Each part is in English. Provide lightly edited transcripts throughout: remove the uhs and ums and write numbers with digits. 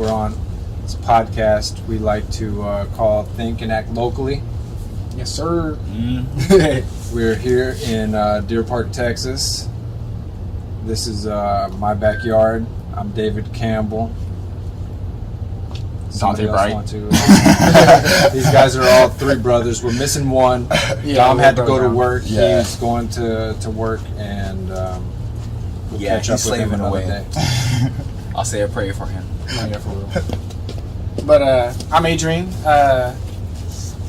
we're on. It's a podcast we like to call Think and Act Locally. Yes, sir. We're here in Deer Park, Texas. This is my backyard. I'm David Campbell. Dante Bright. These guys are all three brothers. We're missing one. Dom had to go to work. Yeah. He's going to work, and we'll catch up he's with him slaving another away. day. I'll say a prayer for him. Yeah, for real. But I'm Adrian.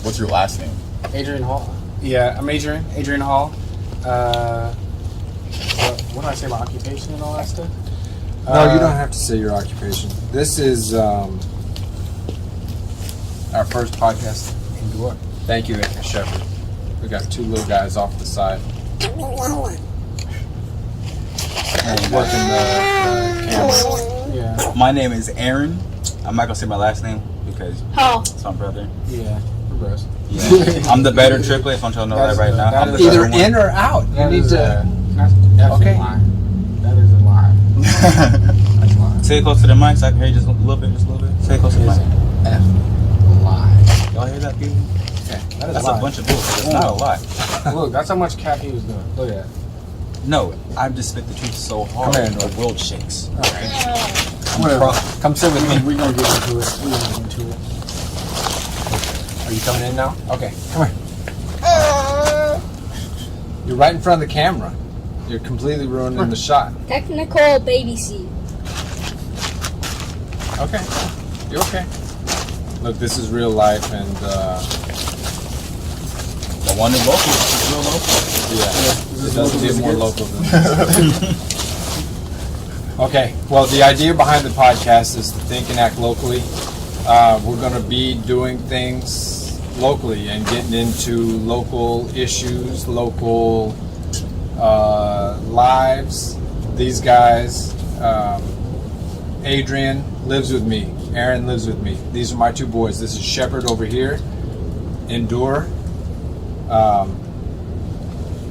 What's your last name? Adrian Hall. Yeah, I'm Adrian. Adrian Hall. What do I say? My occupation and all that stuff? No, you don't have to say your occupation. This is our first podcast. Endure. Thank you, Shepard. We got two little guys off the side. Working the camera. Yeah. My name is Aaron. I'm not gonna say my last name because it's my brother. Yeah. Progress. Yeah. I'm the better triplet. If I'm trying to know that right now. I'm the Either better one. in or out. You need to. Okay. That is a lie. That's a lie. Say it close to the mic so I can hear you just a little bit. Say it close to the mic. Lie. Y'all hear that, people? Okay. That is That's a lie. a bunch of bullshit. It's not a lie. Look, that's how much cat he was doing. Look at that. No, I just spit the truth so hard. Come here, the world shakes. Okay. Come sit with me. We're gonna get into it. Are you coming in now? Okay, come here. You're right in front of the camera. You're completely ruining the shot. Technical baby seat. Okay, you're okay. Look, this is real life, and The one in local is real local. yeah, it doesn't get more local than this. Okay, well, the idea behind the podcast is to think and act locally. We're going to be doing things locally and getting into local issues, local lives. These guys, Adrian lives with me. Aaron lives with me. These are my two boys. This is Shepard over here. Endure.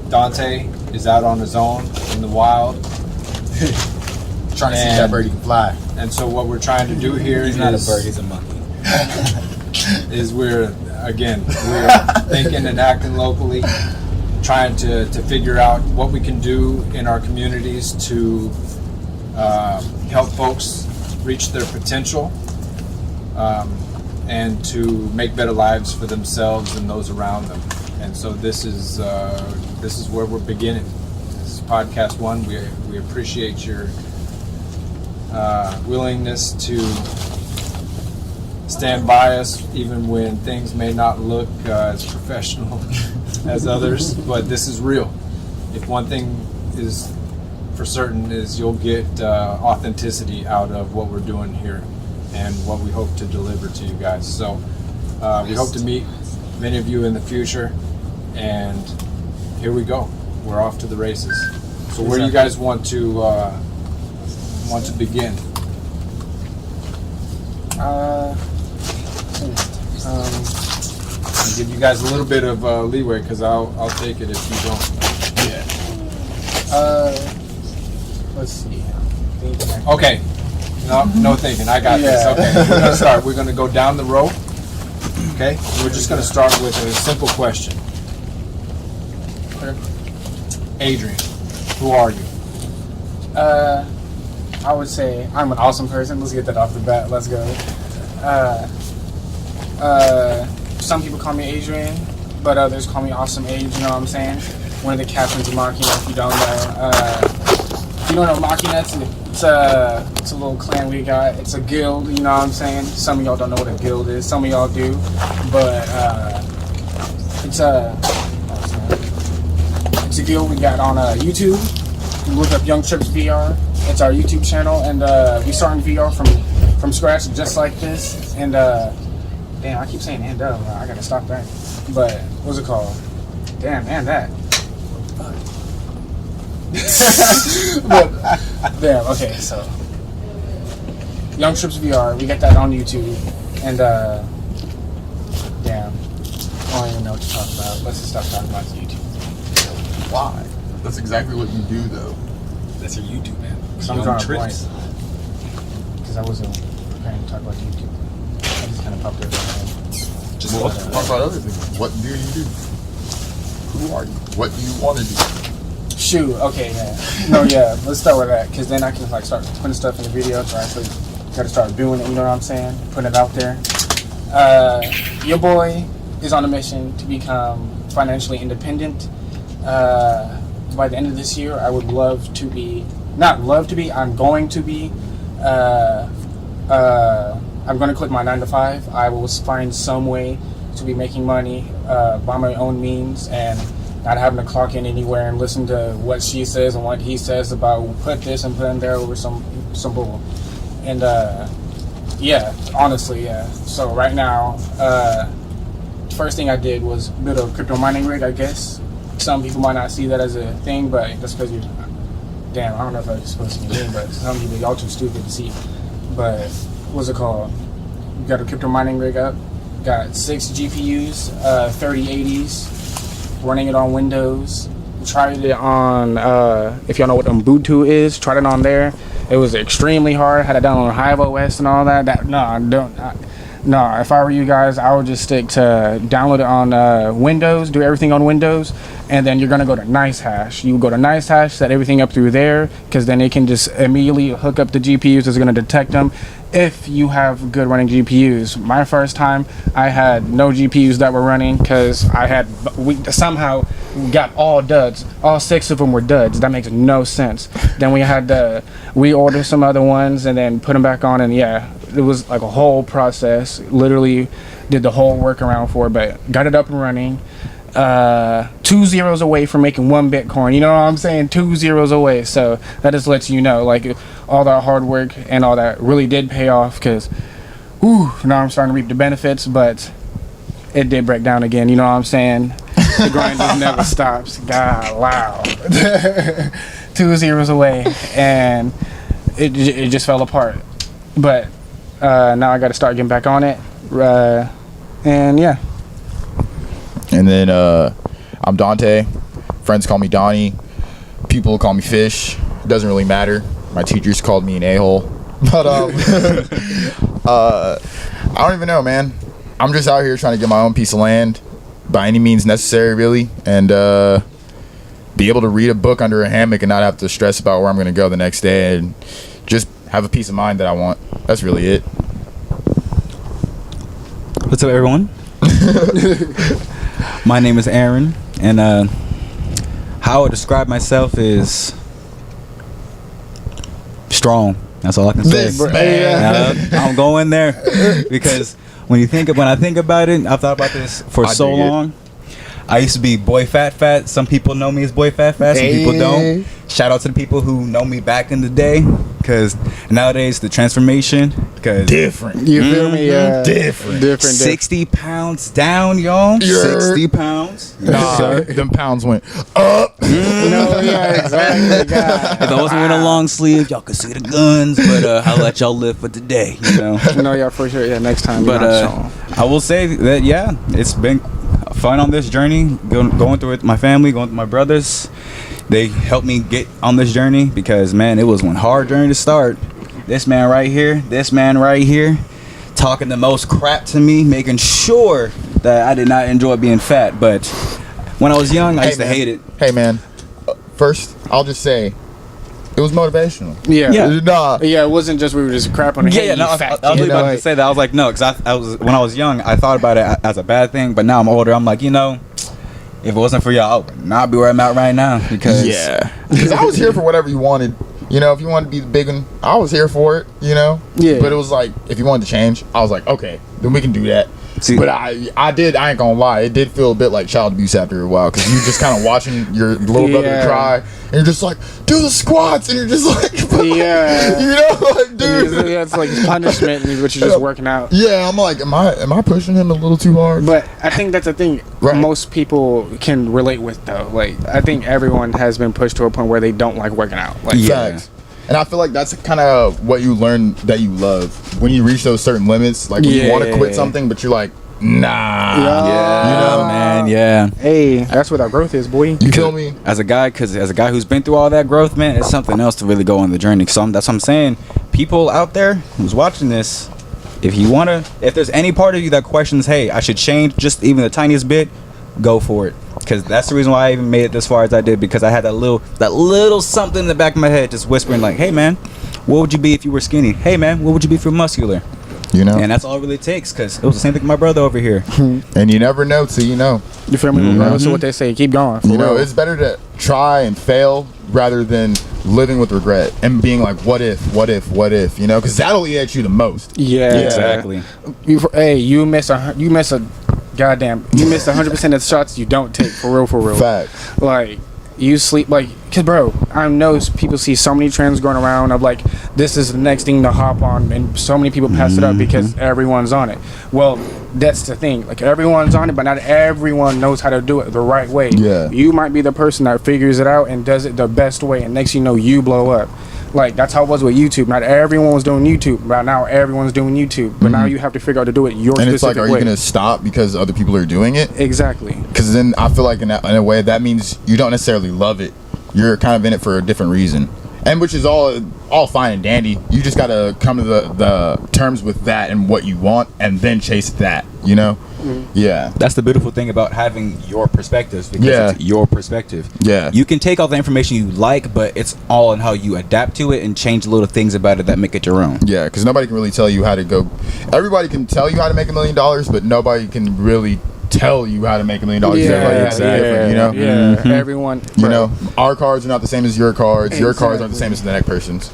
Dante is out on his own in the wild. Trying to see if that bird can fly. And so what we're trying to do here He's not a bird, he's a monkey. is we're thinking and acting locally, trying to figure out what we can do in our communities to help folks reach their potential and to make better lives for themselves and those around them. And so this is where we're beginning. This is podcast one. We appreciate your willingness to stand by us even when things may not look as professional as others, but this is real. If one thing is for certain is you'll get authenticity out of what we're doing here and what we hope to deliver to you guys. So we hope to meet many of you in the future, and here we go. We're off to the races. So where do you guys want to begin? I'll give you guys a little bit of leeway because I'll take it if you don't. Yeah. Let's see. Okay. No thinking. I got this. Okay. We're gonna start. We're gonna go down the row. Okay. We're just gonna start with a simple question. Adrian, who are you? I would say I'm an awesome person. Let's get that off the bat. Let's go. Some people call me Adrian, but others call me Awesome Age. You know what I'm saying? One of the captains of Machina. If you don't know, Machina, it's a little clan we got. It's a guild. You know what I'm saying? Some of y'all don't know what a guild is. Some of y'all do, but it's a guild we got on YouTube. You look up Young Trips VR. It's our YouTube channel, and we starting VR from scratch, just like this. And damn, I keep saying "and I gotta stop that. But what's it called? Damn, and that. But, damn. Okay, so Young Trips VR. We got that on YouTube, and damn, I don't even know what to talk about. Let's just stop talking about YouTube. Why? That's exactly what you do, though. That's your YouTube, man. I'm drawing blanks. Because I wasn't. preparing to talk about YouTube. I just kind of popped it. Just talk about other things. What do you do? Who are you? What do you want to do? Shoot. Okay. Yeah. No. Yeah. Let's start with that, because then I can like start putting stuff in the video. So I actually got to start doing it. You know what I'm saying? Putting it out there. Your boy is on a mission to become financially independent. By the end of this year, I would love to be. Not love to be. I'm going to be. I'm going to quit my 9-to-5. I will find some way to be making money by my own means and not having to clock in anywhere and listen to what she says and what he says about put this and put in there over some bull. And yeah, honestly, yeah. So right now, first thing I did was build a crypto mining rig, I guess. Some people might not see that as a thing, but that's because you're... Damn, I don't know if I'm supposed to be mean, but some people, y'all too stupid to see. But what's it called? We got a crypto mining rig up. Got 6 GPUs, 3080s, running it on Windows. Tried it on, if y'all know what Ubuntu is, tried it on there. It was extremely hard. Had it down on Hive OS and all that. No, if I were you guys, I would just stick to download it on Windows, do everything on Windows, and then you're going to go to NiceHash. You go to NiceHash, set everything up through there, because then it can just immediately hook up the GPUs. It's going to detect them if you have good running GPUs. My first time, I had no GPUs that were running because we somehow got all duds. All 6 of them were duds. That makes no sense. Then we had to reorder some other ones and then put them back on, and yeah, it was like a whole process. Literally did the whole workaround for it, but got it up and running. 2 zeros away from making 1 Bitcoin. You know what I'm saying? 2 zeros away. So that just lets you know, like, all that hard work and all that really did pay off, because now I'm starting to reap the benefits, but it did break down again. You know what I'm saying? The grind just never stops. God, wow. 2 zeros away, and it just fell apart. But now I got to start getting back on it. And yeah. And then I'm Dante. Friends call me Donnie. People call me Fish. It doesn't really matter. My teachers called me an a-hole. But I don't even know, man. I'm just out here trying to get my own piece of land by any means necessary, really, and be able to read a book under a hammock and not have to stress about where I'm going to go the next day, and just have a peace of mind that I want. That's really it. What's up, everyone? My name is Aaron, and how I would describe myself is strong. That's all I can say. I'm going there because when I think about it, I've thought about this for so long. I used to be Boy Fat Fat. Some people know me as Boy Fat Fat. Some people don't. Shout out to the people who know me back in the day, because nowadays the transformation, because Different. You feel me? Yeah. Different. 60 pounds down, y'all. Yeah. 60 pounds. Nah, them pounds went up. No, yeah, exactly. God. If I wasn't wearing a long sleeve, y'all could see the guns, but I'll let y'all live for today, you know. No, yeah, for sure. Yeah, next time. But I will say that, yeah, it's been fun on this journey, going through it with my family, going through my brothers. They helped me get on this journey because, man, it was one hard journey to start. This man right here, talking the most crap to me, making sure that I did not enjoy being fat. But when I was young, I used to hate it. Hey, man. First, I'll just say, it was motivational. Yeah. Nah. Yeah, it wasn't just we were just crap on the head. I was really about to say that. I was like, no, because I was, when I was young, I thought about it as a bad thing, but now I'm older, I'm like, you know, if it wasn't for y'all, I would not be where I'm at right now. Because Because I was here for whatever you wanted. You know, if you wanted to be the big one, I was here for it, you know? Yeah. But it was like, if you wanted to change, I was like, okay, then we can do that. See, but I ain't gonna lie, it did feel a bit like child abuse after a while, because you just kind of watching your little brother cry, and you're just like, do the squats, and you're just like, yeah, you know, like, dude, yeah, it's like punishment, but you're just working out. Yeah, I'm like, am I pushing him a little too hard? But I think that's the thing most people can relate with, though. Like, I think everyone has been pushed to a point where they don't like working out. Like, Facts. And I feel like that's kind of what you learn that you love when you reach those certain limits. Like when you want to quit something, but you're like, nah. Yeah, you know? man. Yeah. Hey, that's what our growth is, boy. You feel me? As a guy who's been through all that growth, man, it's something else to really go on the journey. So that's what I'm saying. People out there who's watching this, if there's any part of you that questions, hey, I should change just even the tiniest bit, go for it. Because that's the reason why I even made it this far as I did, because I had that little something in the back of my head just whispering like, hey man, what would you be if you were skinny? Hey man, what would you be if you're muscular? You know, And that's all it really takes, because it was the same thing with my brother over here. and you never know till you know. You feel me? Regardless of what they say, keep going. For You know, real. it's better to try and fail rather than living with regret and being like, what if, you know, because that'll eat at you the most. yeah, Exactly. You miss 100% of the shots you don't take. For real. Facts. Like, you sleep, like, cause bro, I know people see so many trends going around of like, this is the next thing to hop on, and so many people pass it up because everyone's on it. Well, that's the thing, like, everyone's on it, but not everyone knows how to do it the right way. Yeah. You might be the person that figures it out and does it the best way, and next you know, you blow up. Like, that's how it was with YouTube. Not everyone was doing YouTube, but now everyone's doing YouTube. But now you have to figure out to do it your And specific it's like, are way. you going to stop because other people are doing it? Exactly. Because then I feel like in a way that means you don't necessarily love it. You're kind of in it for a different reason, and which is all fine and dandy. You just got to come to the terms with that and what you want, and then chase that. You know? Yeah. That's the beautiful thing about having your perspectives, because Yeah. it's your perspective. Yeah. You can take all the information you like, but it's all in how you adapt to it and change little things about it that make it your own. Yeah, because nobody can really tell you how to go. Everybody can tell you how to make $1 million, but nobody can really tell you how to make $1 million. Everybody has it different, you know. Yeah, everyone. You bro. know, our cards are not the same as your cards. Your cards aren't the Exactly. same as the next person's.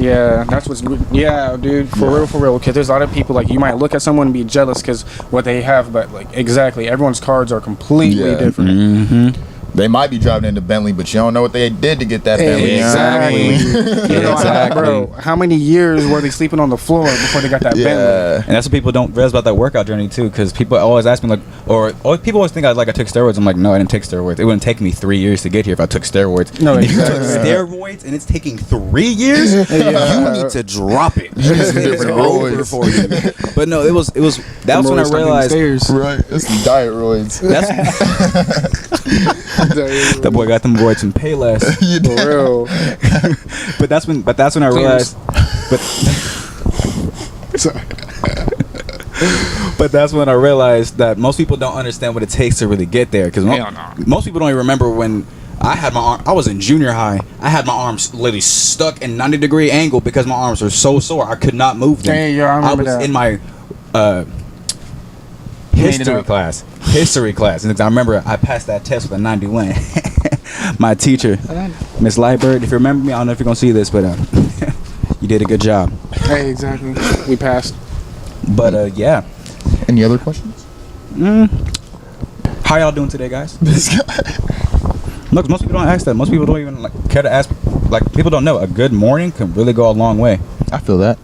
Yeah, that's what's. Yeah, dude, for real. Because there's a lot of people, like, you might look at someone and be jealous because what they have, but like, exactly, everyone's cards are completely Yeah. different. They might be driving into Bentley, but you don't know what they did to get that Bentley. Exactly. You know, Exactly. bro. How many years were they sleeping on the floor before they got that Bentley? Yeah. And that's what people don't realize about that workout journey too, because people always ask me like, or people always think I took steroids. I'm like, no, I didn't take steroids. It wouldn't take me 3 years to get here if I took steroids. No, if you took exactly. steroids and it's taking 3 years, you need to drop it. need some It's different over roids. for you. But no, it was. That was when I realized. Right. It's the diet roids. That's, that boy got them roids and pay less. For real. But that's when I realized. But that's when I realized that most people don't understand what it takes to really get there. Because Hell no. most people don't even remember when I had my arm. I was in junior high. I had my arms literally stuck in 90-degree angle because my arms were so sore. I could not move them. Hey, yeah, I remember was that. in my made it up. history class, and I remember I passed that test with a 91. My teacher, Miss Lightbird, if you remember me, I don't know if you're gonna see this, but you did a good job. Hey, exactly. We passed. But yeah, Any other questions? how y'all doing today, guys? This guy. Look, most people don't ask that. Most people don't even care to ask. Like, people don't know. A good morning can really go a long way. I feel that.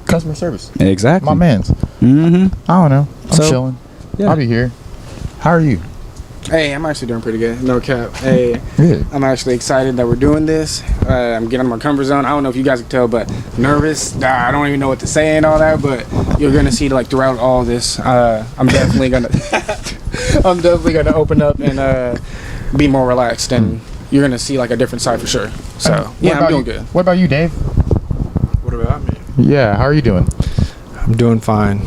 Customer service. Exactly. My man's. Mm-hmm. I don't know. I'm So, chilling. yeah. I'll be here. How are you? Hey, I'm actually doing pretty good. No cap. Hey, Good. I'm actually excited that we're doing this. I'm getting out of my comfort zone. I don't know if you guys can tell, but nervous. Nah, I don't even know what to say and all that. But you're gonna see, like, throughout all this, I'm definitely gonna, open up and be more relaxed, and you're gonna see like a different side for sure. So yeah, I'm doing good. What about you, Dave? What about me? Yeah. How are you doing? I'm doing fine.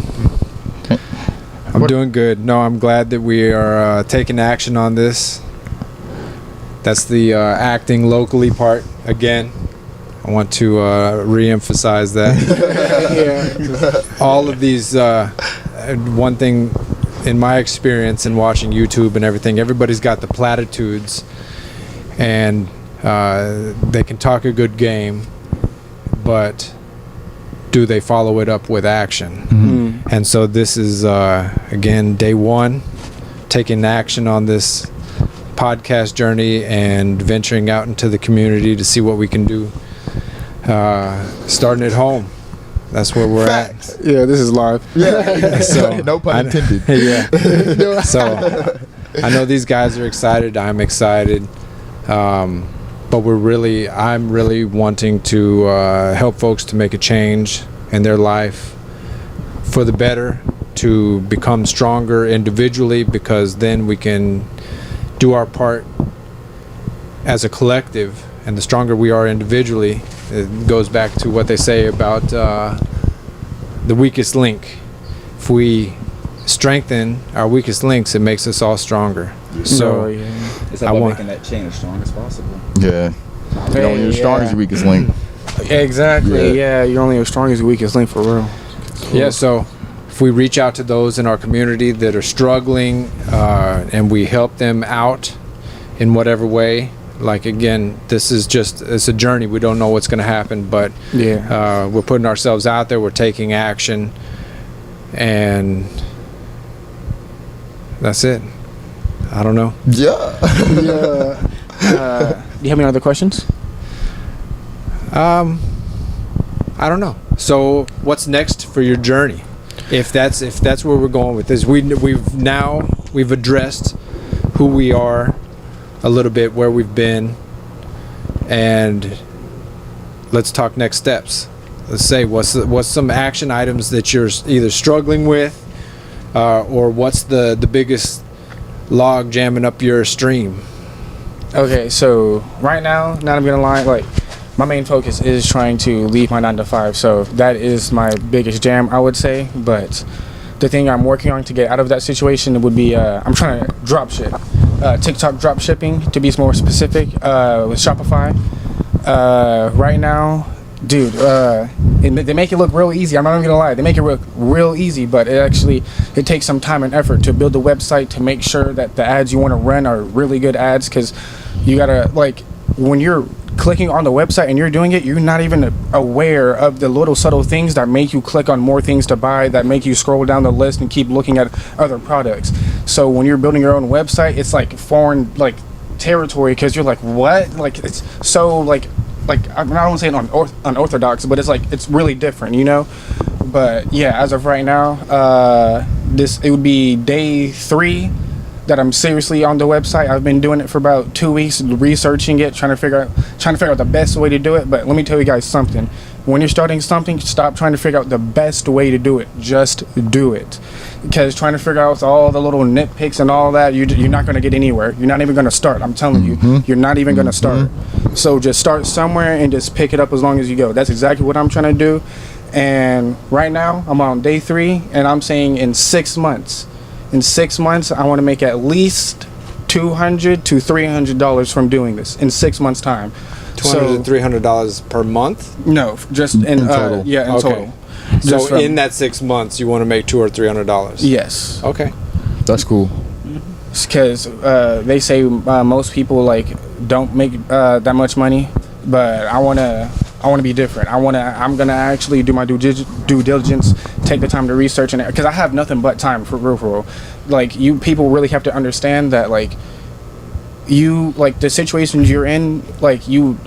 I'm What- doing good. No, I'm glad that we are taking action on this. That's the acting locally part again. I want to re-emphasize that. All of these, one thing in my experience in watching YouTube and everything, everybody's got the platitudes, and they can talk a good game, but do they follow it up with action? And so this is again day one, taking action on this podcast journey and venturing out into the community to see what we can do, starting at home. That's where we're Facts. Yeah, this is live. Yeah. So, no pun I- intended. at. Yeah. So I know these guys are excited. I'm excited. But I'm really wanting to help folks to make a change in their life for the better, to become stronger individually, because then we can do our part as a collective. And the stronger we are individually, it goes back to what they say about the weakest link if we strengthen our weakest links, it makes us all stronger. Oh, So yeah. It's I about want- making that chain as strong as possible. Yeah. You know, when you're strong as your weakest link. Exactly. Yeah. Yeah, you're only as strong as your weakest link for real. yeah, so if we reach out to those in our community that are struggling, and we help them out in whatever way, like again, this is just, it's a journey. We don't know what's going to happen, but Yeah. we're putting ourselves out there, we're taking action, and that's it. I don't know. Yeah. Do you have any other questions? I don't know. So what's next for your journey? If that's where we're going with this, we've addressed who we are a little bit, where we've been, and let's talk next steps. Let's say what's some action items that you're either struggling with, or what's the biggest log jamming up your stream? Okay, so right now, not even gonna lie, like my main focus is trying to leave my 9 to 5. So that is my biggest jam, I would say. But the thing I'm working on to get out of that situation would be I'm trying to drop ship, TikTok drop shipping to be more specific, with Shopify. Right now, dude, they make it look real easy. I'm not even gonna lie, they make it look real easy, but it takes some time and effort to build a website, to make sure that the ads you want to run are really good ads, because you gotta, like, when you're clicking on the website and you're doing it, you're not even aware of the little subtle things that make you click on more things to buy, that make you scroll down the list and keep looking at other products. So when you're building your own website, it's like foreign, like, territory, because you're like, what? Like, it's so like I'm not gonna say it unorthodox, but it's really different, you know. But yeah, as of right now, it would be day 3 that I'm seriously on the website. I've been doing it for about 2 weeks, researching it, trying to figure out the best way to do it. But let me tell you guys something: when you're starting something, stop trying to figure out the best way to do it. Just do it, because trying to figure out all the little nitpicks and all that, you're not going to get anywhere. You're not even going to start. I'm telling you, you're not even going to start. So just start somewhere and just pick it up as long as you go. That's exactly what I'm trying to do. And right now I'm on day 3, and I'm saying in 6 months, I want to make at least $200 to $300 from doing this in 6 months time. $200 to $300 per month? No, just in total. Yeah, in Okay. total. So Just from- in that 6 months, you want to make $200 or $300? Yes, Okay. That's cool. because they say most people like don't make that much money, but I wanna be different. I'm gonna actually do my due diligence, take the time to research, and because I have nothing but time for real. Like, you people really have to understand that, like, the situations you're in, like, you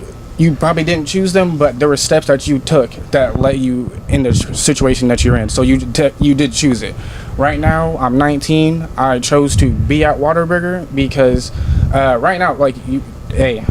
probably didn't choose them, but there were steps that you took that led you in the situation that you're in. So you did choose it. Right now, I'm 19. I chose to be at Whataburger because right now, like,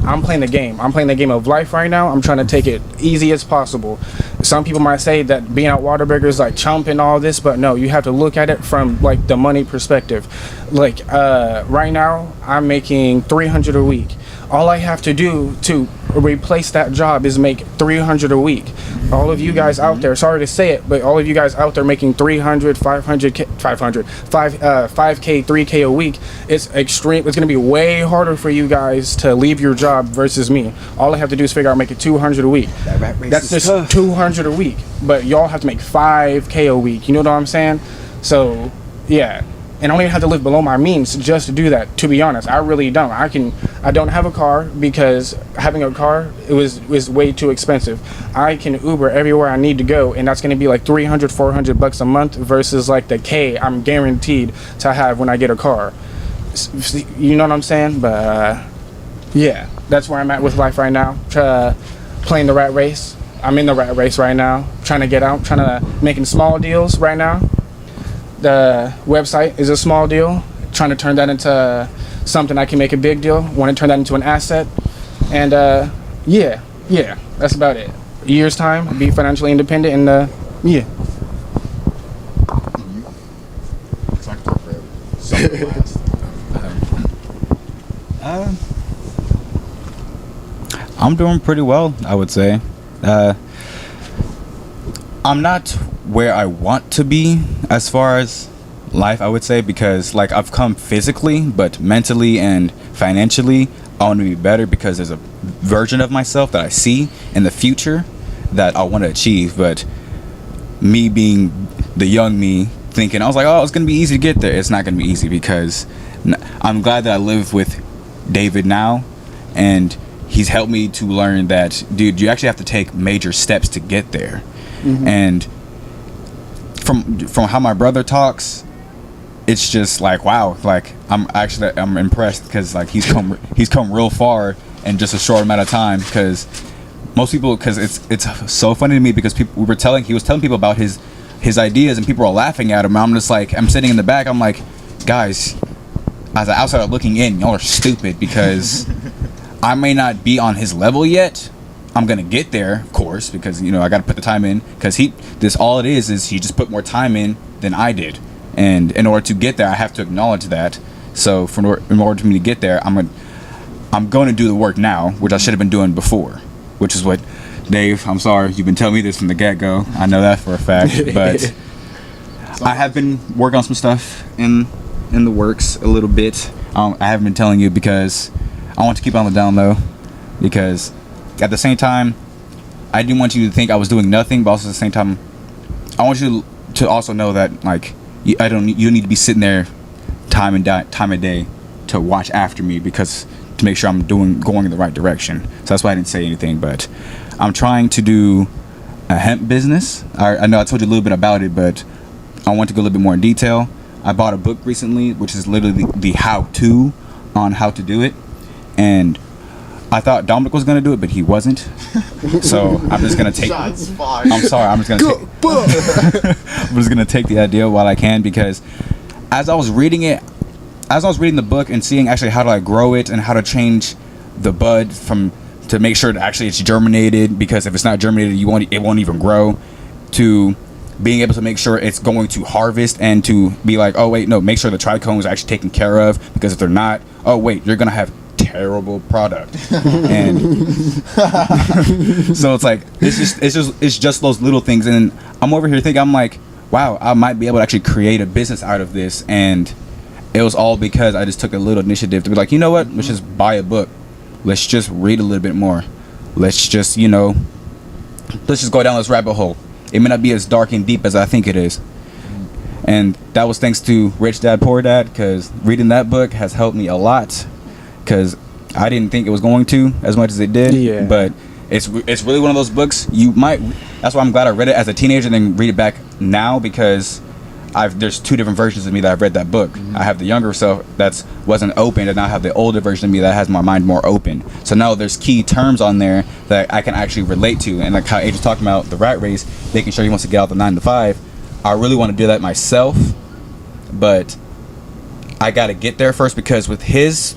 I'm playing the game. I'm playing the game of life right now. I'm trying to take it easy as possible. Some people might say that being at Whataburger is like chumping all this, but no, you have to look at it from like the money perspective. Like right now, I'm making $300 a week. All I have to do to replace that job is make $300 a week. All of you guys out there, sorry to say it, but all of you guys out there making 300, 500, 5K, 3K a week, it's extreme. It's going to be way harder for you guys to leave your job versus me. All I have to do is figure out making $200 a week. That's just $200 a week, but y'all have to make 5K a week. You know what I'm saying? So yeah. And I don't even have to live below my means just to do that. To be honest, I really don't. I don't have a car because having a car was way too expensive. I can Uber everywhere I need to go, and that's going to be like $300, $400 a month versus like the K I'm guaranteed to have when I get a car. You know what I'm saying? But yeah, that's where I'm at with life right now. Playing the rat race. I'm in the rat race right now. Trying to get out. Trying to making small deals right now. The website is a small deal. Trying to turn that into something I can make a big deal. Want to turn that into an asset. And yeah, that's about it. A year's time, be financially independent, and yeah. I'm doing pretty well, I would say. I'm not where I want to be as far as life, I would say, because like I've come physically, but mentally and financially, I want to be better because there's a version of myself that I see in the future that I want to achieve. But me being the young me, thinking I was like, oh, it's gonna be easy to get there. It's not gonna be easy because I'm glad that I live with David now, and he's helped me to learn that, dude, you actually have to take major steps to get there. And from how my brother talks, it's just like, wow, like I'm impressed because like he's come real far in just a short amount of time. Because most people, because it's so funny to me because he was telling people about his ideas and people are laughing at him. I'm just like, I'm sitting in the back, I'm like, guys, as an outsider looking in, y'all are stupid because I may not be on his level yet. I'm gonna get there, of course, because you know I got to put the time in. Because all it is he just put more time in than I did, and in order to get there, I have to acknowledge that. So in order for me to get there, I'm going to do the work now, which I should have been doing before, which is what Dave. I'm sorry, you've been telling me this from the get-go. I know that for a fact, but I have been working on some stuff in the works a little bit. I haven't been telling you because I want to keep it on the down low, because at the same time, I didn't want you to think I was doing nothing, but also at the same time, I want you to also know that like you need to be sitting there time of day to watch after me, because to make sure I'm going in the right direction. So that's why I didn't say anything. But I'm trying to do a hemp business. I know I told you a little bit about it, but I want to go a little bit more in detail. I bought a book recently, which is literally the how-to on how to do it, and I thought Dominic was gonna do it, but he wasn't. So I'm just gonna take. Shots fired. I'm sorry. I'm just gonna take the idea while I can, because as I was reading the book and seeing actually how to like grow it and how to change the bud to make sure that actually it's germinated, because if it's not germinated, it won't even grow, to being able to make sure it's going to harvest, and to be like, oh wait, no, make sure the trichome is actually taken care of, because if they're not, oh wait, you're gonna have terrible product. And so it's like it's just those little things. And I'm over here thinking, I'm like, wow, I might be able to actually create a business out of this. And it was all because I just took a little initiative to be like, you know what, let's just buy a book, let's just read a little bit more, let's just go down this rabbit hole. It may not be as dark and deep as I think it is. And that was thanks to Rich Dad Poor Dad, because reading that book has helped me a lot, because I didn't think it was going to as much as it did. Yeah. But it's really one of those books that's why I'm glad I read it as a teenager and then read it back now, because there's two different versions of me that I've read that book. I have the younger self that wasn't open, and now I have the older version of me that has my mind more open. So now there's key terms on there that I can actually relate to, and like how Age was talking about the rat race, making sure he wants to get out the 9 to 5. I really want to do that myself, but I got to get there first, because with his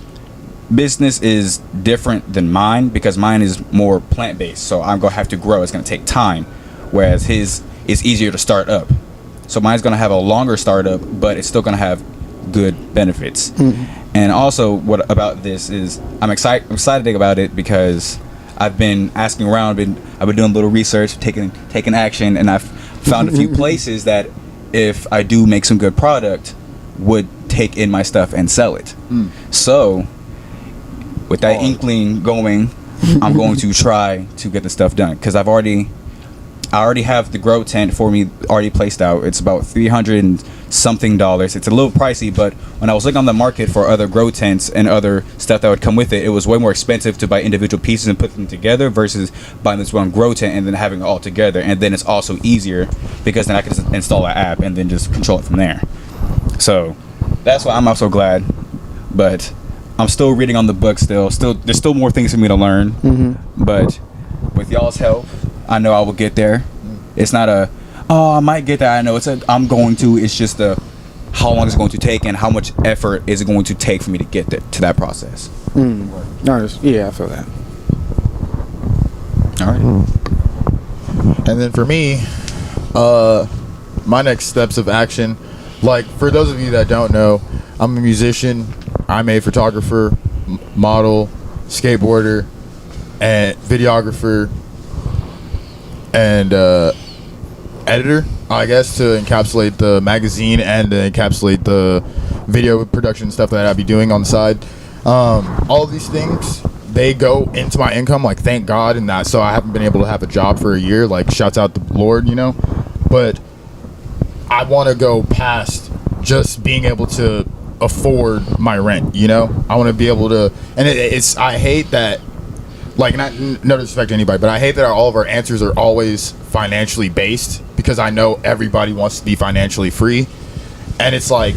business is different than mine, because mine is more plant-based, so I'm gonna have to grow. It's gonna take time, whereas his is easier to start up. So mine's gonna have a longer startup, but it's still gonna have good benefits. And also, what about this is I'm excited about it, because I've been asking around, I've been doing a little research, taking action, and I've found a few places that if I do make some good product, would take in my stuff and sell it. So with that inkling going, I'm going to try to get the stuff done, because I already have the grow tent for me already placed out. It's about $300 and something. It's a little pricey, but when I was looking on the market for other grow tents and other stuff that would come with it, it was way more expensive to buy individual pieces and put them together versus buying this one grow tent and then having it all together. And then it's also easier, because then I can just install an app and then just control it from there. So that's why I'm also glad. But I'm still reading on the book still. There's still more things for me to learn. But with y'all's help, I know I will get there. It's not I might get there. I know I'm going to. It's just how long is it going to take, and how much effort is it going to take for me to get there, to that process. Yeah, I feel that. All right. And then for me, my next steps of action, like for those of you that don't know, I'm a musician. I'm a photographer, model, skateboarder, and videographer, and editor. I guess to encapsulate the magazine and to encapsulate the video production stuff that I'd be doing on the side. All of these things, they go into my income, like, thank God, and that, so I haven't been able to have a job for a year, like, shouts out the Lord, you know, but I want to go past just being able to afford my rent, you know. I want to be able to, and it's I hate that, like, not no disrespect to anybody, but I hate that all of our answers are always financially based, because I know everybody wants to be financially free, and it's like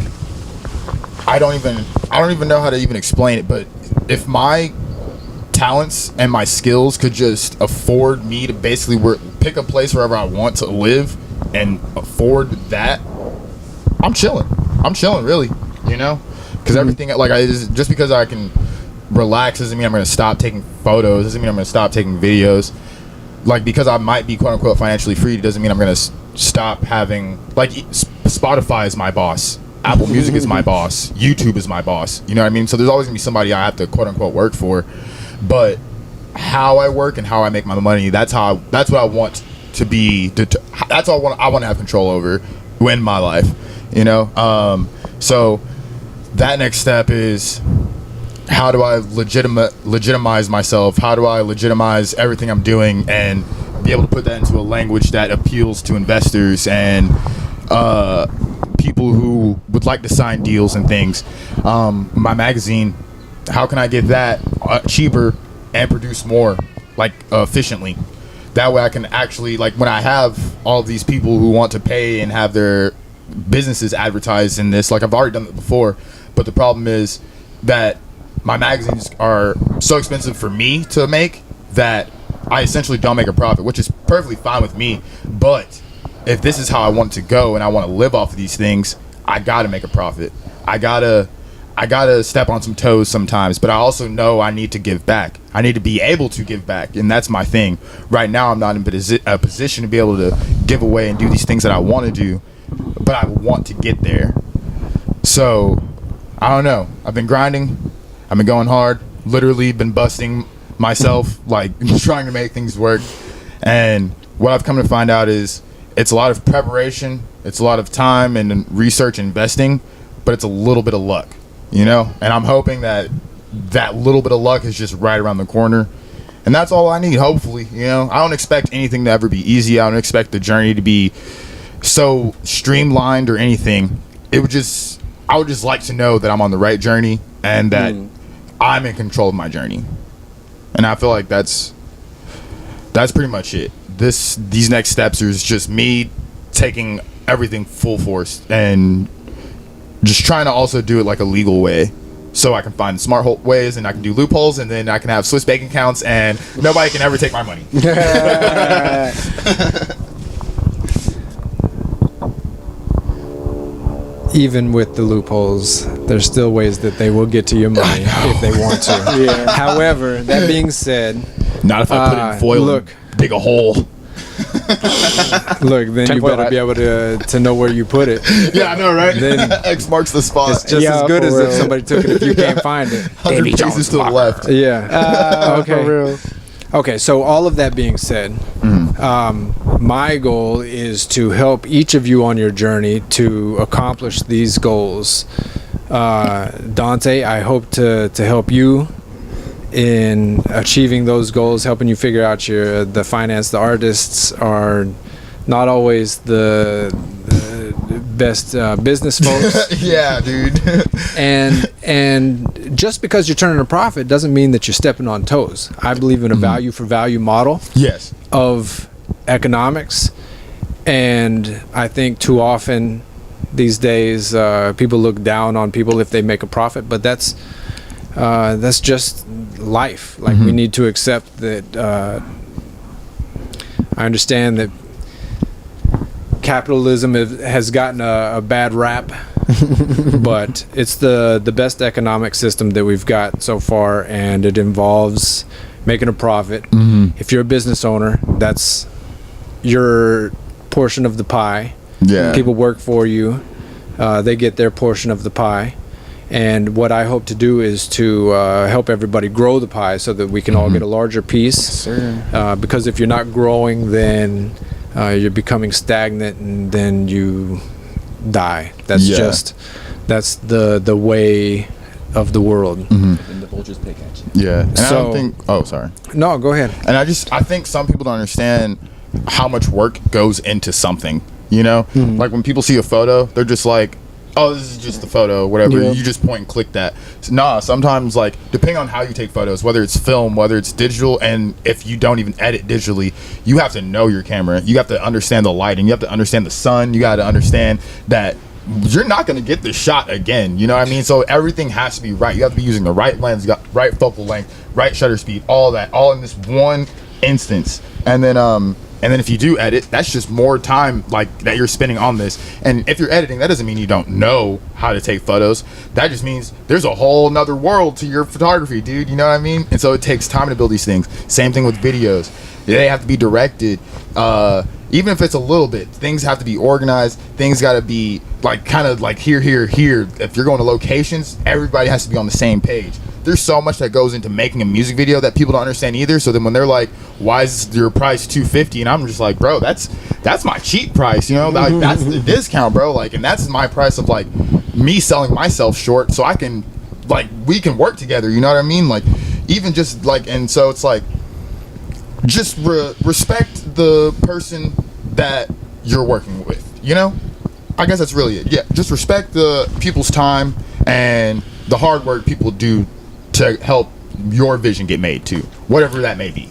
I don't even know how to even explain it, but if my talents and my skills could just afford me to basically pick a place wherever I want to live and afford that, I'm chilling really, you know, because everything, like, just because I can relax doesn't mean I'm going to stop taking photos, doesn't mean I'm going to stop taking videos. Like, because I might be quote unquote financially free doesn't mean I'm going to stop having, like, Spotify is my boss, Apple Music is my boss, YouTube is my boss, you know what I mean? So there's always gonna be somebody I have to quote unquote work for, but how I work and how I make my money, that's what I want to be, that's all I want to have control over in my life, you know. So that next step is, how do I legitimize myself? How do I legitimize everything I'm doing and be able to put that into a language that appeals to investors and people who would like to sign deals and things? My magazine, how can I get that cheaper and produce more, like, efficiently? That way I can actually, like, when I have all of these people who want to pay and have their businesses advertised in this, like, I've already done it before, but the problem is that my magazines are so expensive for me to make that I essentially don't make a profit, which is perfectly fine with me. But if this is how I want to go and I want to live off of these things, I gotta make a profit. I gotta step on some toes sometimes, but I also know I need to give back. I need to be able to give back, and that's my thing. Right now, I'm not in a position to be able to give away and do these things that I want to do, but I want to get there. So, I don't know. I've been grinding. I've been going hard. Literally been busting myself, like, trying to make things work. And what I've come to find out is it's a lot of preparation, it's a lot of time and research investing, but it's a little bit of luck, you know? And I'm hoping that that little bit of luck is just right around the corner. And that's all I need, hopefully, you know? I don't expect anything to ever be easy. I don't expect the journey to be so streamlined or anything. I would just like to know that I'm on the right journey and that I'm in control of my journey. And I feel like that's pretty much it. These next steps is just me taking everything full force and just trying to also do it like a legal way, so I can find smart ways and I can do loopholes, and then I can have Swiss bank accounts and nobody can ever take my money. Even with the loopholes, there's still ways that they will get to your money if they want to. Yeah. However, that being said, Not if I put it in foil. look. And dig a hole. Look, then you better be able to know where you put it. Yeah, I know, right? Then X marks the spot. It's just Yeah, as good for as real. if somebody took it if you can't find it. 100 paces to the left. Yeah. Okay. For real. Okay, so all of that being said, my goal is to help each of you on your journey to accomplish these goals. Dante, I hope to help you in achieving those goals, helping you figure out the finance. The artists are not always the best business folks. Yeah, dude. And just because you're turning a profit doesn't mean that you're stepping on toes. I believe in a value for value model Yes. of economics, and I think too often these days people look down on people if they make a profit, but that's just life. Like, we need to accept that. I understand that capitalism has gotten a bad rap, but it's the best economic system that we've got so far, and it involves making a profit. If you're a business owner, that's your portion of the pie. Yeah. People work for you, they get their portion of the pie. And what I hope to do is to help everybody grow the pie so that we can all get a larger piece. Sir. Because if you're not growing, then you're becoming stagnant, and then you die. That's Yeah. that's the way of the world. And the vultures pick at you. Yeah. And I So- don't think. Oh, sorry. No, go ahead. And I think some people don't understand how much work goes into something. You know, like when people see a photo, they're just like, "Oh, this is just a photo, whatever." Yeah. You just point and click that. Nah, sometimes like depending on how you take photos, whether it's film, whether it's digital, and if you don't even edit digitally, you have to know your camera. You have to understand the lighting. You have to understand the sun. You got to understand that you're not going to get this shot again. You know what I mean? So everything has to be right. You have to be using the right lens, right focal length, right shutter speed, all that, all in this one instance. And then if you do edit, that's just more time like that you're spending on this. And if you're editing, that doesn't mean you don't know how to take photos. That just means there's a whole nother world to your photography, dude. You know what I mean? And so it takes time to build these things. Same thing with videos. They have to be directed. Even if it's a little bit, things have to be organized. Things got to be like kind of like here. If you're going to locations, everybody has to be on the same page. There's so much that goes into making a music video that people don't understand either. So then when they're like, "Why is your price $250?" and I'm just like, "Bro, that's my cheap price, you know? Like that's the discount, bro. Like, and that's my price of like me selling myself short, so I can like we can work together. You know what I mean? Like, even just like, and so it's like, just respect the person that you're working with. You know? I guess that's really it. Yeah, just respect the people's time and the hard work people do to help your vision get made too, whatever that may be.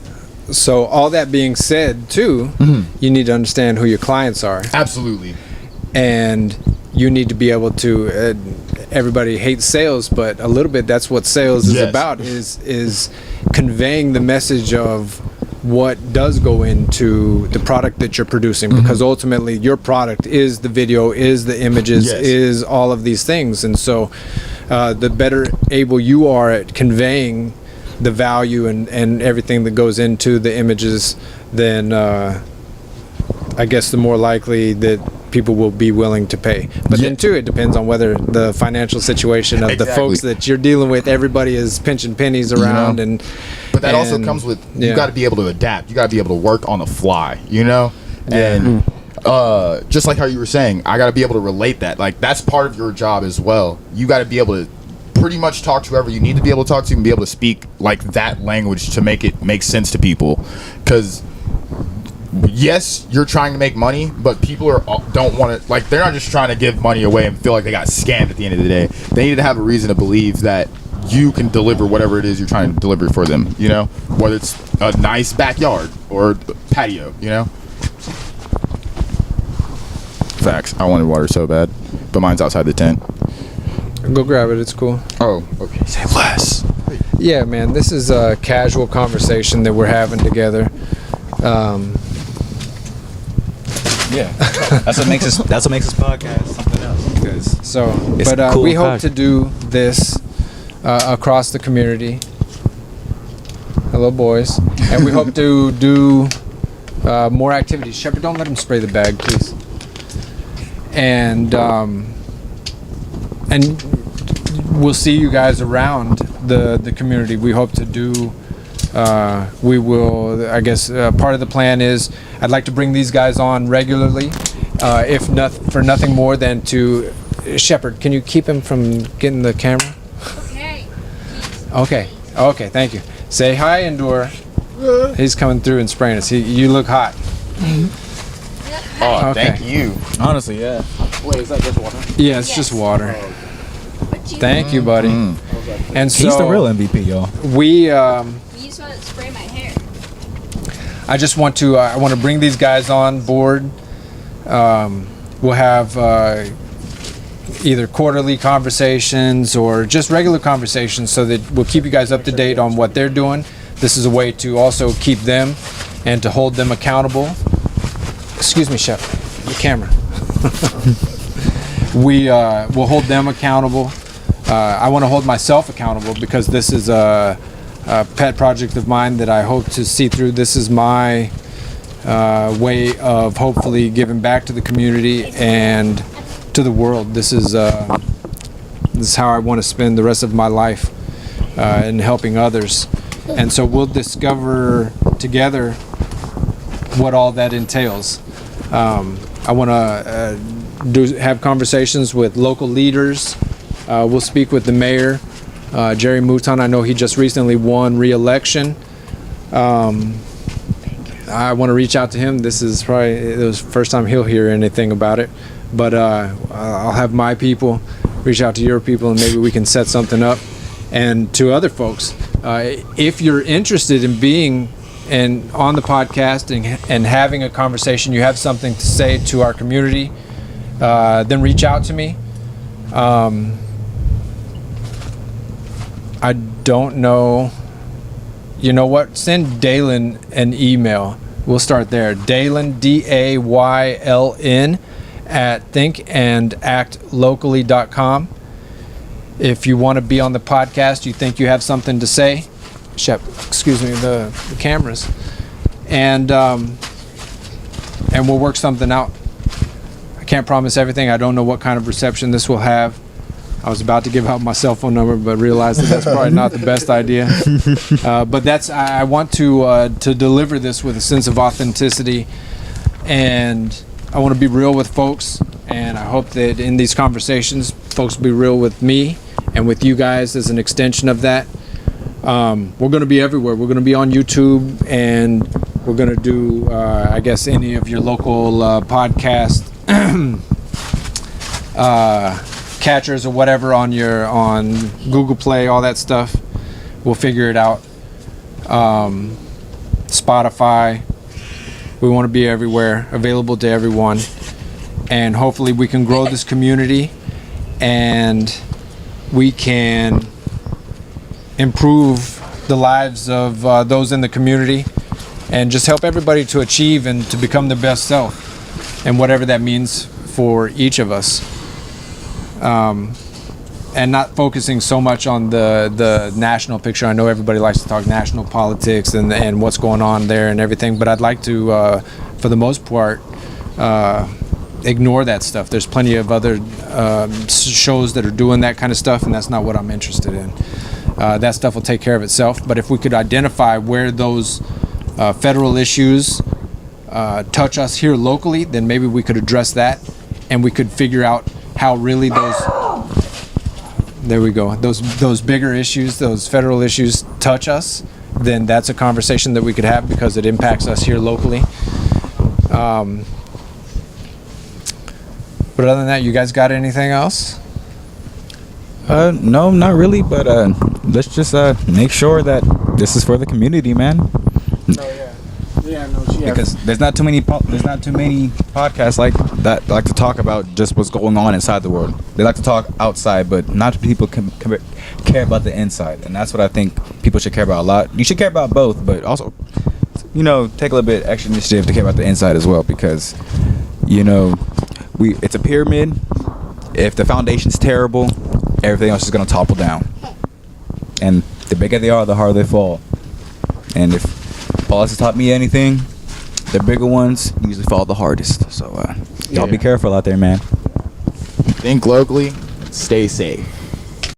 So all that being said, too, you need to understand who your clients are, Absolutely. and you need to be able to. Everybody hates sales, but a little bit that's what sales is Yes. about. Is conveying the message of what does go into the product that you're producing, because ultimately your product is the video, is the images, Yes. is all of these things, and so the better able you are at conveying the value and everything that goes into the images, then I guess the more likely that people will be willing to pay. But then too, it depends on whether the financial situation of the Exactly. folks that you're dealing with, everybody is pinching pennies around, know? and But that also and- comes with yeah. you got to be able to adapt. You got to be able to work on the fly, you know? Yeah. And just like how you were saying, I got to be able to relate that. Like that's part of your job as well. You got to be able to pretty much talk to whoever you need to be able to talk to and be able to speak like that language to make it make sense to people. Cuz yes, you're trying to make money, but people don't want to, like, they're not just trying to give money away and feel like they got scammed at the end of the day. They need to have a reason to believe that you can deliver whatever it is you're trying to deliver for them, you know, whether it's a nice backyard or patio, you know. Facts. I wanted water so bad, but mine's outside the tent. go grab it. It's cool. Oh, okay. Say less. Yeah, man, this is a casual conversation that we're having together. Yeah, that's what makes us. That's what makes this podcast something else. Because So, It's but cool we hope podcast. to do this across the community. Hello, boys, and we hope to do more activities. Shepard, don't let him spray the bag, please. And we'll see you guys around the community. We hope to do. We will. I guess part of the plan is I'd like to bring these guys on regularly, if not for nothing more than to. Shepard, can you keep him from getting the camera? Okay. Okay. Okay. Thank you. Say hi, Endure. He's coming through and spraying us. You look hot. Oh, Okay. thank you. honestly, yeah. Wait, is that just water? Yeah, it's Yes. just water. But you, Thank you, buddy. And so He's the real MVP, y'all. we. you just want to spray my hair. I just want to. I want to bring these guys on board. We'll have either quarterly conversations or just regular conversations, so that we'll keep you guys up to date on what they're doing. This is a way to also keep them and to hold them accountable. Excuse me, Chef. The camera. We will hold them accountable. I want to hold myself accountable because this is a pet project of mine that I hope to see through. This is my way of hopefully giving back to the community and to the world. This is how I want to spend the rest of my life in helping others. And so we'll discover together what all that entails. I want to have conversations with local leaders. We'll speak with the mayor, Jerry Mouton. I know he just recently won re-election. I want to reach out to him. This is probably the first time he'll hear anything about it. But I'll have my people reach out to your people, and maybe we can set something up. And to other folks, if you're interested in being on the podcast and having a conversation, you have something to say to our community, then reach out to me. I don't know. You know what? Send Dalen an email. We'll start there. Dalen, DAYLN, at thinkandactlocally.com. If you want to be on the podcast, you think you have something to say, excuse me, the cameras, and we'll work something out. I can't promise everything. I don't know what kind of reception this will have. I was about to give out my cell phone number, but realized that that's probably not the best idea. But I want to deliver this with a sense of authenticity, and I want to be real with folks. And I hope that in these conversations, folks will be real with me and with you guys as an extension of that. We're going to be everywhere. We're going to be on YouTube, and we're going to do, I guess, any of your local podcast catchers or whatever on Google Play, all that stuff. We'll figure it out. Spotify. We want to be everywhere, available to everyone, and hopefully we can grow this community, and we can improve the lives of those in the community, and just help everybody to achieve and to become their best self, and whatever that means for each of us. And not focusing so much on the national picture. I know everybody likes to talk national politics and what's going on there and everything, but I'd like to, for the most part, ignore that stuff. There's plenty of other shows that are doing that kind of stuff, and that's not what I'm interested in. That stuff will take care of itself, but if we could identify where those federal issues touch us here locally, then maybe we could address that, and we could figure out how really those bigger issues, those federal issues touch us, then that's a conversation that we could have because it impacts us here locally. But other than that, you guys got anything else? No, not really, but let's just make sure that this is for the community, man. Oh yeah, no, Because there's not too many podcasts like that like to talk about just what's going on inside the world. They like to talk outside, but not people care about the inside, and that's what I think people should care about a lot. You should care about both, but also, take a little bit extra initiative to care about the inside as well, because it's a pyramid. If the foundation's terrible, everything else is gonna topple down, and the bigger they are, the harder they fall. And if Paul has taught me anything, the bigger ones usually fall the hardest. So y'all be careful out there, man. Think locally, stay safe.